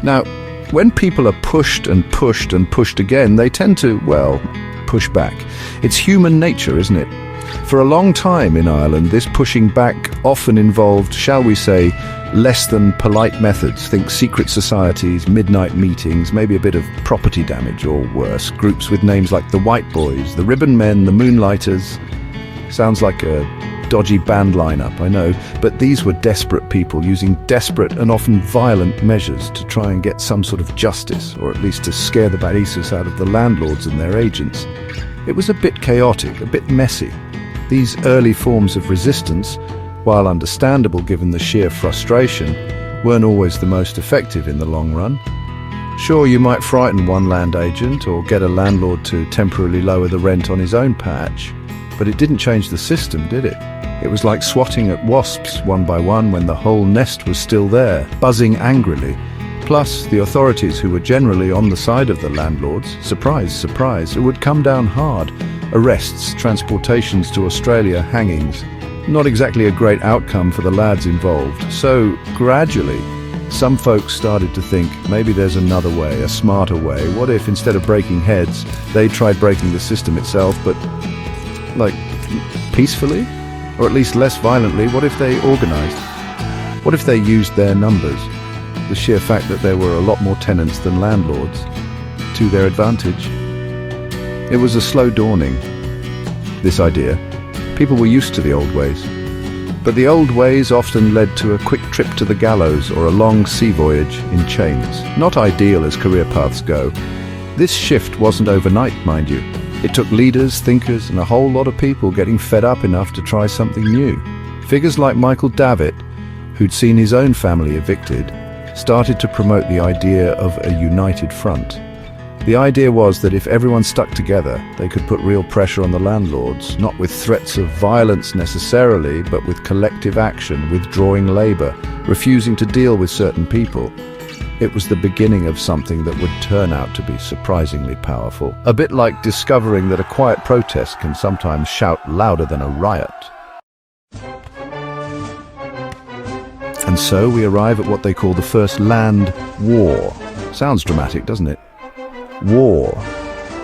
Now, when people are pushed and pushed and pushed again, they tend to, well, push back. It's human nature, isn't it? For a long time in Ireland, this pushing back often involved, shall we say, less than polite methods. Think secret societies, midnight meetings, maybe a bit of property damage or worse. Groups with names like the White Boys, the Ribbon Men, the Moonlighters. Sounds like a dodgy band lineup, I know, but these were desperate people using desperate and often violent measures to try and get some sort of justice, or at least to scare the baristas out of the landlords and their agents. It was a bit chaotic, a bit messy. These early forms of resistance, while understandable given the sheer frustration, weren't always the most effective in the long run. Sure, you might frighten one land agent or get a landlord to temporarily lower the rent on his own patch, but it didn't change the system, did it? It was like swatting at wasps one by one when the whole nest was still there, buzzing angrily. Plus, the authorities, who were generally on the side of the landlords, surprise, surprise, it would come down hard. Arrests, transportations to Australia, hangings. Not exactly a great outcome for the lads involved. So, gradually, some folks started to think maybe there's another way, a smarter way. What if, instead of breaking heads, they tried breaking the system itself, but, like, peacefully? Or at least less violently? What if they organised? What if they used their numbers, the sheer fact that there were a lot more tenants than landlords, to their advantage? It was a slow dawning, this idea. People were used to the old ways. But the old ways often led to a quick trip to the gallows or a long sea voyage in chains. Not ideal as career paths go. This shift wasn't overnight, mind you. It took leaders, thinkers, and a whole lot of people getting fed up enough to try something new. Figures like Michael Davitt, who'd seen his own family evicted, started to promote the idea of a united front. The idea was that if everyone stuck together, they could put real pressure on the landlords, not with threats of violence necessarily, but with collective action, withdrawing labour, refusing to deal with certain people. It was the beginning of something that would turn out to be surprisingly powerful. A bit like discovering that a quiet protest can sometimes shout louder than a riot. And so we arrive at what they call the First Land War. Sounds dramatic, doesn't it? War.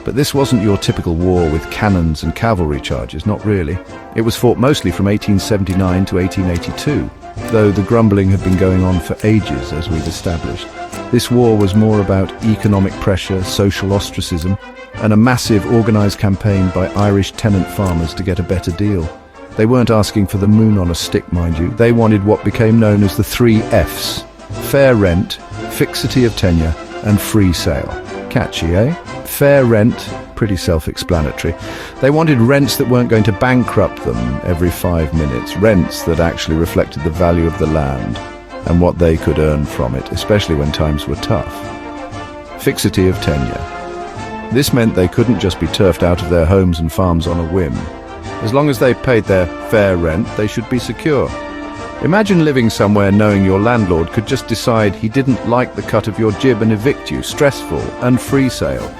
But this wasn't your typical war with cannons and cavalry charges, not really. It was fought mostly from 1879 to 1882, though the grumbling had been going on for ages, as we've established. This war was more about economic pressure, social ostracism, and a massive organised campaign by Irish tenant farmers to get a better deal. They weren't asking for the moon on a stick, mind you. They wanted what became known as the 3 Fs. Fair rent, fixity of tenure, and free sale. Catchy, eh? Fair rent, pretty self-explanatory. They wanted rents that weren't going to bankrupt them every 5 minutes. Rents that actually reflected the value of the land and what they could earn from it, especially when times were tough. Fixity of tenure. This meant they couldn't just be turfed out of their homes and farms on a whim. As long as they paid their fair rent, they should be secure. Imagine living somewhere knowing your landlord could just decide he didn't like the cut of your jib and evict you, stressful, and free sale.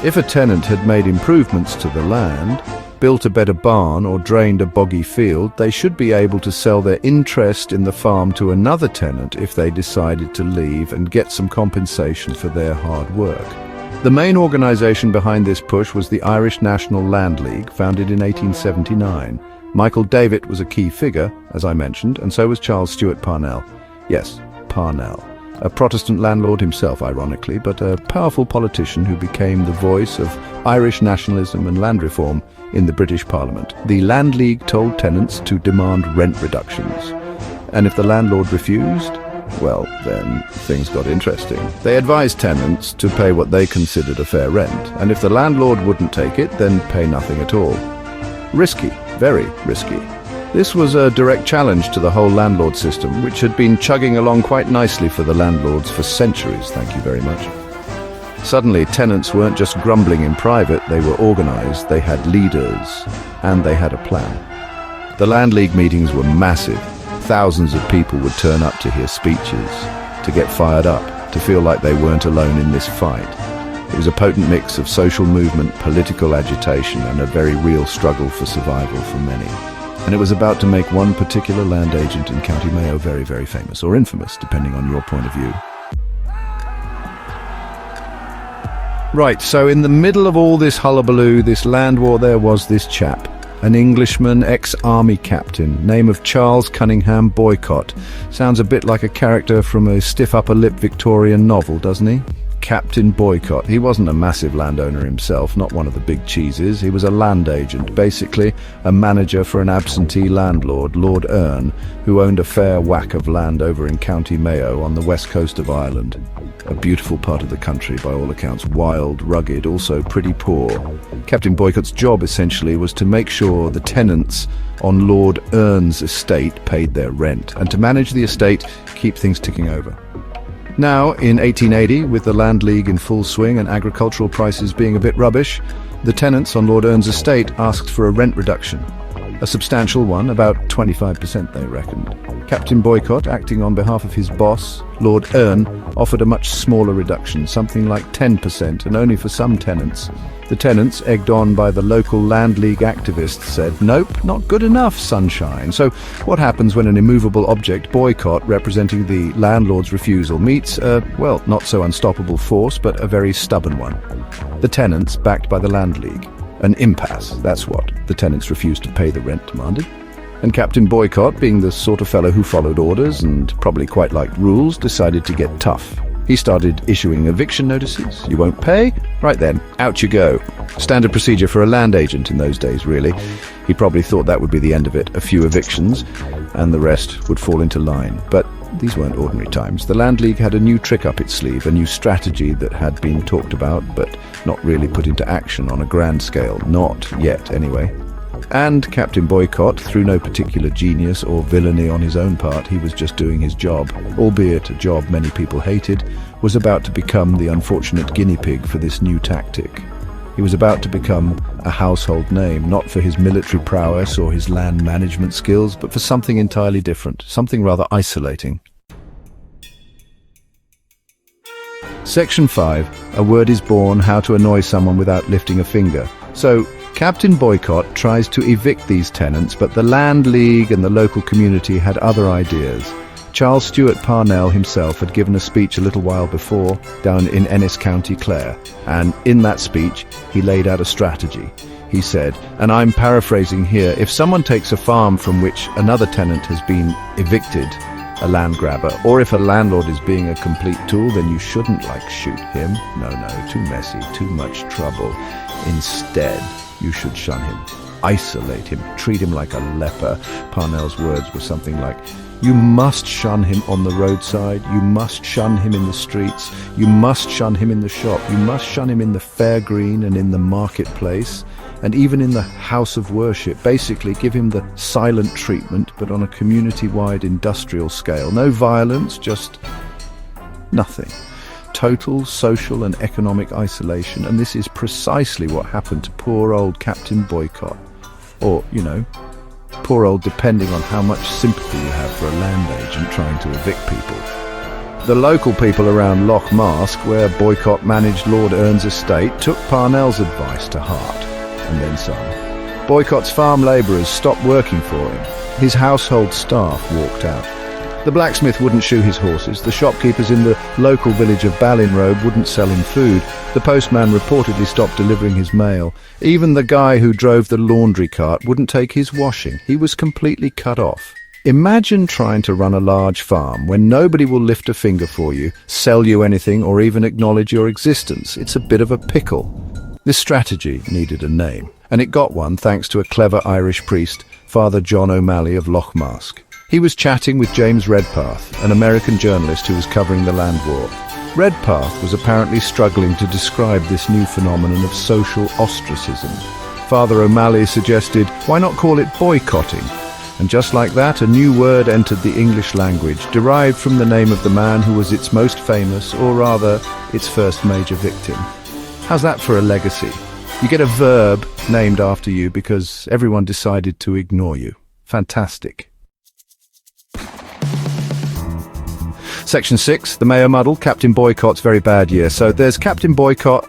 If a tenant had made improvements to the land, built a better barn or drained a boggy field, they should be able to sell their interest in the farm to another tenant if they decided to leave and get some compensation for their hard work. The main organisation behind this push was the Irish National Land League, founded in 1879. Michael Davitt was a key figure, as I mentioned, and so was Charles Stewart Parnell. Yes, Parnell. A Protestant landlord himself, ironically, but a powerful politician who became the voice of Irish nationalism and land reform in the British Parliament. The Land League told tenants to demand rent reductions, and if the landlord refused, well, then things got interesting. They advised tenants to pay what they considered a fair rent, and if the landlord wouldn't take it, then pay nothing at all. Risky, very risky. This was a direct challenge to the whole landlord system, which had been chugging along quite nicely for the landlords for centuries, thank you very much. Suddenly, tenants weren't just grumbling in private, they were organised, they had leaders, and they had a plan. The Land League meetings were massive. Thousands of people would turn up to hear speeches, to get fired up, to feel like they weren't alone in this fight. It was a potent mix of social movement, political agitation, and a very real struggle for survival for many. And it was about to make one particular land agent in County Mayo very, very famous, or infamous, depending on your point of view. Right, so in the middle of all this hullabaloo, this land war, there was this chap. An Englishman, ex-army captain, name of Charles Cunningham Boycott. Sounds a bit like a character from a stiff-upper-lip Victorian novel, doesn't he? Captain Boycott. He wasn't a massive landowner himself, not one of the big cheeses. He was a land agent, basically a manager for an absentee landlord, Lord Éire, who owned a fair whack of land over in County Mayo on the west coast of Ireland. A beautiful part of the country, by all accounts, wild, rugged, also pretty poor. Captain Boycott's job, essentially, was to make sure the tenants on Lord Éire's estate paid their rent, and to manage the estate, keep things ticking over. Now, in 1880, with the Land League in full swing and agricultural prices being a bit rubbish, the tenants on Lord Éire's estate asked for a rent reduction. A substantial one, about 25% they reckoned. Captain Boycott, acting on behalf of his boss, Lord Éire, offered a much smaller reduction, something like 10%, and only for some tenants. The tenants, egged on by the local Land League activists, said, "Nope, not good enough, sunshine." So what happens when an immovable object, Boycott, representing the landlord's refusal, meets a, well, not so unstoppable force, but a very stubborn one? The tenants, backed by the Land League. An impasse, that's what. The tenants refused to pay the rent demanded. And Captain Boycott, being the sort of fellow who followed orders and probably quite liked rules, decided to get tough. He started issuing eviction notices. You won't pay? Right then, out you go. Standard procedure for a land agent in those days, really. He probably thought that would be the end of it. A few evictions, and the rest would fall into line. But these weren't ordinary times. The Land League had a new trick up its sleeve, a new strategy that had been talked about, but not really put into action on a grand scale. Not yet, anyway. And Captain Boycott, through no particular genius or villainy on his own part, he was just doing his job, albeit a job many people hated, was about to become the unfortunate guinea pig for this new tactic. He was about to become a household name, not for his military prowess or his land management skills, but for something entirely different, something rather isolating. Section 5. A word is born, how to annoy someone without lifting a finger. So, Captain Boycott tries to evict these tenants, but the Land League and the local community had other ideas. Charles Stewart Parnell himself had given a speech a little while before down in Ennis County, Clare, and in that speech he laid out a strategy. He said, and I'm paraphrasing here, if someone takes a farm from which another tenant has been evicted, a land grabber, or if a landlord is being a complete tool, then you shouldn't shoot him. No, too messy, too much trouble. Instead, you should shun him, isolate him, treat him like a leper. Parnell's words were something like, you must shun him on the roadside, you must shun him in the streets, you must shun him in the shop, you must shun him in the fair green and in the marketplace, and even in the house of worship. Basically, give him the silent treatment, but on a community-wide industrial scale. No violence, just nothing. Total social and economic isolation, and this is precisely what happened to poor old Captain Boycott. Or, poor old depending on how much sympathy you have for a land agent trying to evict people. The local people around Loch Mask, where Boycott managed Lord Éire's estate, took Parnell's advice to heart, and then some. Boycott's farm labourers stopped working for him. His household staff walked out. The blacksmith wouldn't shoe his horses, the shopkeepers in the local village of Ballinrobe wouldn't sell him food, the postman reportedly stopped delivering his mail. Even the guy who drove the laundry cart wouldn't take his washing. He was completely cut off. Imagine trying to run a large farm when nobody will lift a finger for you, sell you anything, or even acknowledge your existence. It's a bit of a pickle. This strategy needed a name, and it got one thanks to a clever Irish priest, Father John O'Malley of Loch Mask. He was chatting with James Redpath, an American journalist who was covering the land war. Redpath was apparently struggling to describe this new phenomenon of social ostracism. Father O'Malley suggested, why not call it boycotting? And just like that, a new word entered the English language, derived from the name of the man who was its most famous, or rather, its first major victim. How's that for a legacy? You get a verb named after you because everyone decided to ignore you. Fantastic. Section 6, the Mayo Muddle, Captain Boycott's very bad year. So there's Captain Boycott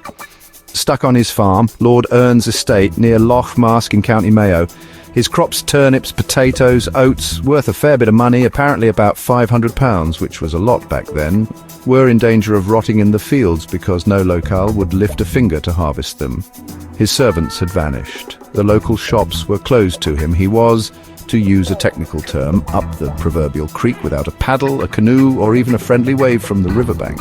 stuck on his farm, Lord Éire's estate, near Loch Mask in County Mayo. His crops, turnips, potatoes, oats, worth a fair bit of money, apparently about £500, which was a lot back then, were in danger of rotting in the fields because no locale would lift a finger to harvest them. His servants had vanished. The local shops were closed to him. He was, to use a technical term, up the proverbial creek without a paddle, a canoe, or even a friendly wave from the riverbank.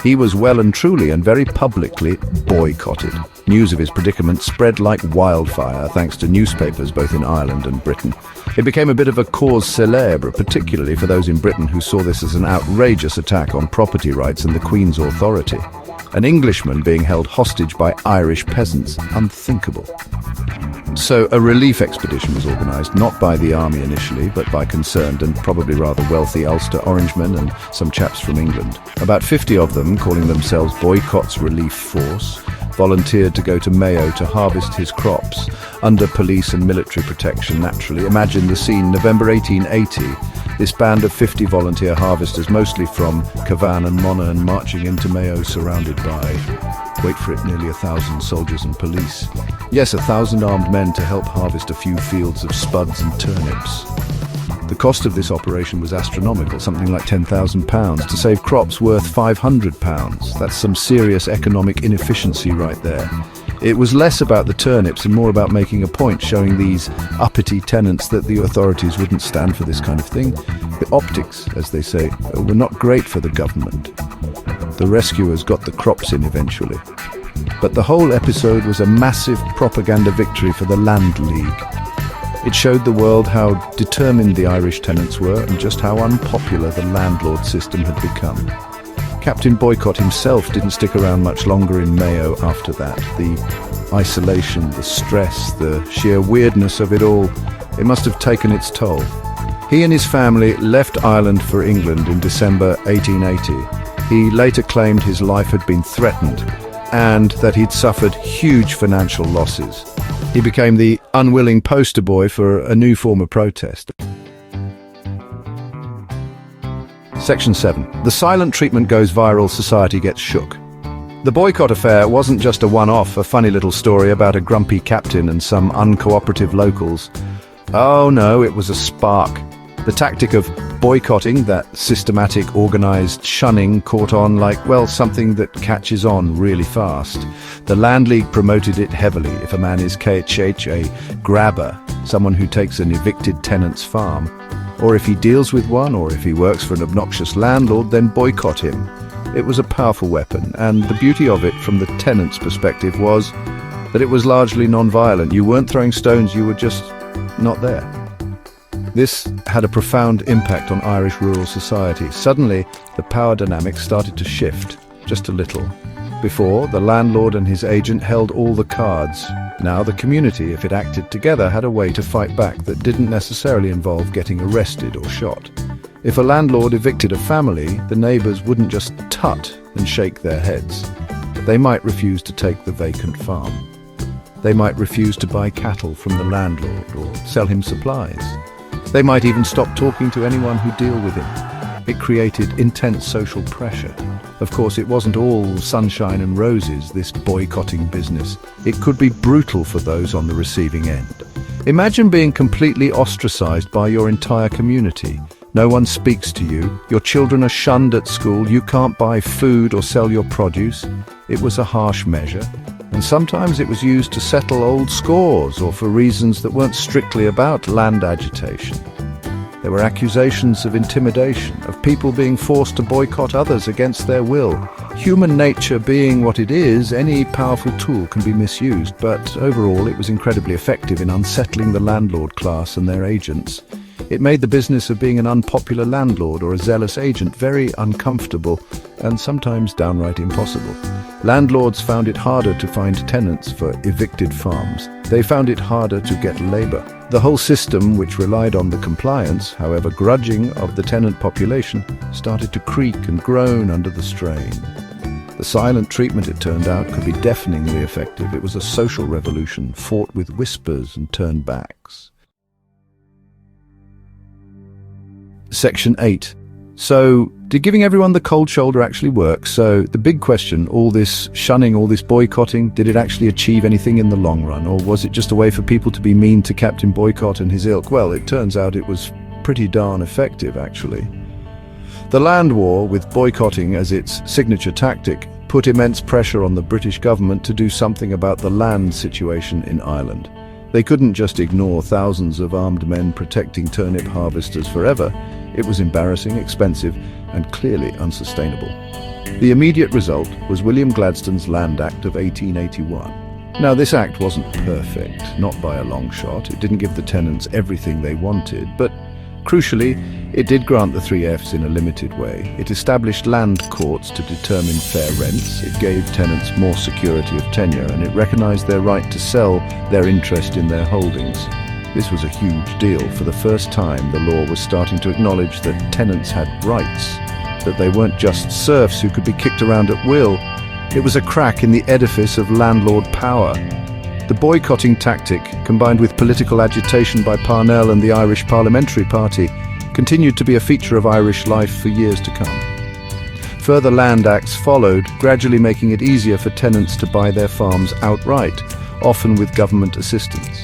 He was well and truly and very publicly boycotted. News of his predicament spread like wildfire thanks to newspapers both in Ireland and Britain. It became a bit of a cause célèbre, particularly for those in Britain who saw this as an outrageous attack on property rights and the Queen's authority. An Englishman being held hostage by Irish peasants. Unthinkable. So a relief expedition was organised, not by the army initially, but by concerned and probably rather wealthy Ulster Orangemen and some chaps from England. About 50 of them, calling themselves Boycott's Relief Force, volunteered to go to Mayo to harvest his crops, under police and military protection, naturally. Imagine the scene, November 1880. This band of 50 volunteer harvesters, mostly from Cavan and Monaghan, marching into Mayo surrounded by, wait for it, nearly 1,000 soldiers and police. Yes, 1,000 armed men to help harvest a few fields of spuds and turnips. The cost of this operation was astronomical, something like £10,000, to save crops worth £500. That's some serious economic inefficiency right there. It was less about the turnips and more about making a point, showing these uppity tenants that the authorities wouldn't stand for this kind of thing. The optics, as they say, were not great for the government. The rescuers got the crops in eventually. But the whole episode was a massive propaganda victory for the Land League. It showed the world how determined the Irish tenants were and just how unpopular the landlord system had become. Captain Boycott himself didn't stick around much longer in Mayo after that. The isolation, the stress, the sheer weirdness of it all, it must have taken its toll. He and his family left Ireland for England in December 1880. He later claimed his life had been threatened and that he'd suffered huge financial losses. He became the unwilling poster boy for a new form of protest. Section 7. The silent treatment goes viral, society gets shook. The Boycott affair wasn't just a one-off, a funny little story about a grumpy captain and some uncooperative locals. Oh no, it was a spark. The tactic of boycotting, that systematic, organised shunning, caught on like, well, something that catches on really fast. The Land League promoted it heavily. If a man is KHH, a grabber, someone who takes an evicted tenant's farm, or if he deals with one, or if he works for an obnoxious landlord, then boycott him. It was a powerful weapon, and the beauty of it from the tenant's perspective was that it was largely non-violent. You weren't throwing stones, you were just not there. This had a profound impact on Irish rural society. Suddenly, the power dynamics started to shift, just a little. Before, the landlord and his agent held all the cards. Now the community, if it acted together, had a way to fight back that didn't necessarily involve getting arrested or shot. If a landlord evicted a family, the neighbours wouldn't just tut and shake their heads. They might refuse to take the vacant farm. They might refuse to buy cattle from the landlord or sell him supplies. They might even stop talking to anyone who'd deal with him. It created intense social pressure. Of course, it wasn't all sunshine and roses, this boycotting business. It could be brutal for those on the receiving end. Imagine being completely ostracized by your entire community. No one speaks to you. Your children are shunned at school. You can't buy food or sell your produce. It was a harsh measure. And sometimes it was used to settle old scores or for reasons that weren't strictly about land agitation. There were accusations of intimidation, of people being forced to boycott others against their will. Human nature being what it is, any powerful tool can be misused, but overall it was incredibly effective in unsettling the landlord class and their agents. It made the business of being an unpopular landlord or a zealous agent very uncomfortable and sometimes downright impossible. Landlords found it harder to find tenants for evicted farms. They found it harder to get labour. The whole system, which relied on the compliance, however grudging, of the tenant population, started to creak and groan under the strain. The silent treatment, it turned out, could be deafeningly effective. It was a social revolution, fought with whispers and turned backs. Section 8. So, Did giving everyone the cold shoulder actually work? So the big question, all this shunning, all this boycotting, did it actually achieve anything in the long run? Or was it just a way for people to be mean to Captain Boycott and his ilk? Well, it turns out it was pretty darn effective, actually. The land war, with boycotting as its signature tactic, put immense pressure on the British government to do something about the land situation in Ireland. They couldn't just ignore thousands of armed men protecting turnip harvesters forever. It was embarrassing, expensive, and clearly unsustainable. The immediate result was William Gladstone's Land Act of 1881. Now, this act wasn't perfect, not by a long shot. It didn't give the tenants everything they wanted, but crucially, it did grant the 3 Fs in a limited way. It established land courts to determine fair rents, it gave tenants more security of tenure, and it recognized their right to sell their interest in their holdings. This was a huge deal. For the first time, the law was starting to acknowledge that tenants had rights, that they weren't just serfs who could be kicked around at will. It was a crack in the edifice of landlord power. The boycotting tactic, combined with political agitation by Parnell and the Irish Parliamentary Party, continued to be a feature of Irish life for years to come. Further land acts followed, gradually making it easier for tenants to buy their farms outright, often with government assistance.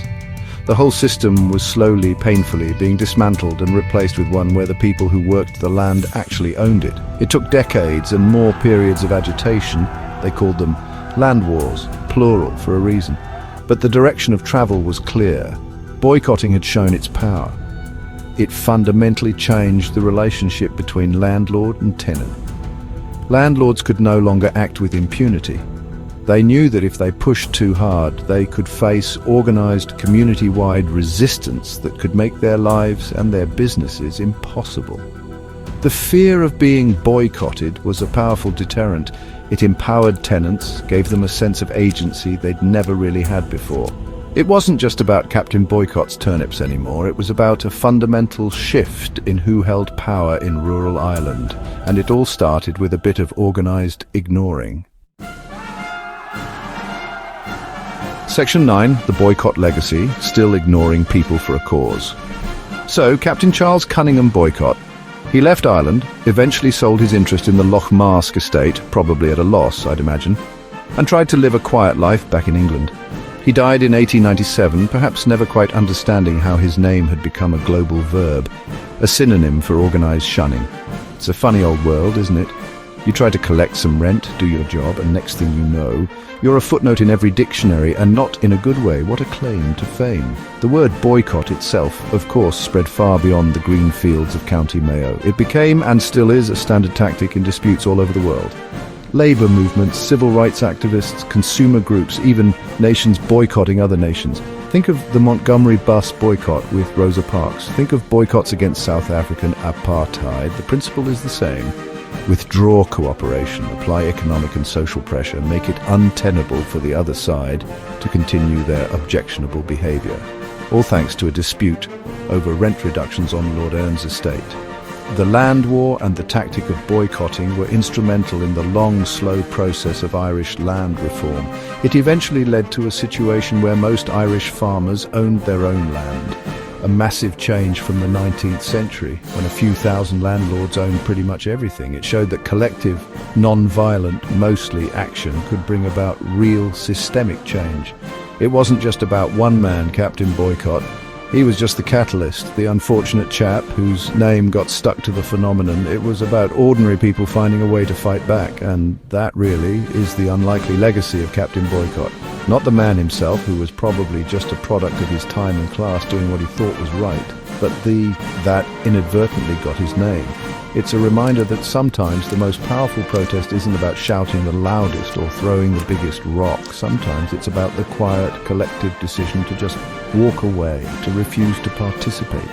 The whole system was slowly, painfully being dismantled and replaced with one where the people who worked the land actually owned it. It took decades and more periods of agitation. They called them land wars, plural for a reason. But the direction of travel was clear. Boycotting had shown its power. It fundamentally changed the relationship between landlord and tenant. Landlords could no longer act with impunity. They knew that if they pushed too hard, they could face organized community-wide resistance that could make their lives and their businesses impossible. The fear of being boycotted was a powerful deterrent. It empowered tenants, gave them a sense of agency they'd never really had before. It wasn't just about Captain Boycott's turnips anymore, it was about a fundamental shift in who held power in rural Ireland, and it all started with a bit of organized ignoring. Section 9, the boycott legacy, still ignoring people for a cause. So, Captain Charles Cunningham Boycott, he left Ireland, eventually sold his interest in the Loch Mask estate, probably at a loss, I'd imagine, and tried to live a quiet life back in England. He died in 1897, perhaps never quite understanding how his name had become a global verb, a synonym for organized shunning. It's a funny old world, isn't it? You try to collect some rent, do your job, and next thing you know, you're a footnote in every dictionary, and not in a good way. What a claim to fame. The word boycott itself, of course, spread far beyond the green fields of County Mayo. It became, and still is, a standard tactic in disputes all over the world. Labour movements, civil rights activists, consumer groups, even nations boycotting other nations. Think of the Montgomery bus boycott with Rosa Parks. Think of boycotts against South African apartheid. The principle is the same. Withdraw cooperation, apply economic and social pressure, make it untenable for the other side to continue their objectionable behaviour. All thanks to a dispute over rent reductions on Lord Ern's estate. The land war and the tactic of boycotting were instrumental in the long, slow process of Irish land reform. It eventually led to a situation where most Irish farmers owned their own land. A massive change from the 19th century, when a few thousand landlords owned pretty much everything. It showed that collective, non-violent, mostly action could bring about real systemic change. It wasn't just about one man, Captain Boycott. He was just the catalyst, the unfortunate chap whose name got stuck to the phenomenon. It was about ordinary people finding a way to fight back, and that really is the unlikely legacy of Captain Boycott. Not the man himself, who was probably just a product of his time and class doing what he thought was right, but that inadvertently got his name. It's a reminder that sometimes the most powerful protest isn't about shouting the loudest or throwing the biggest rock. Sometimes it's about the quiet, collective decision to just walk away, to refuse to participate,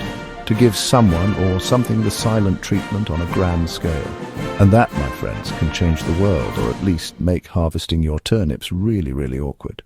to give someone or something the silent treatment on a grand scale. And that, my friends, can change the world, or at least make harvesting your turnips really, really awkward.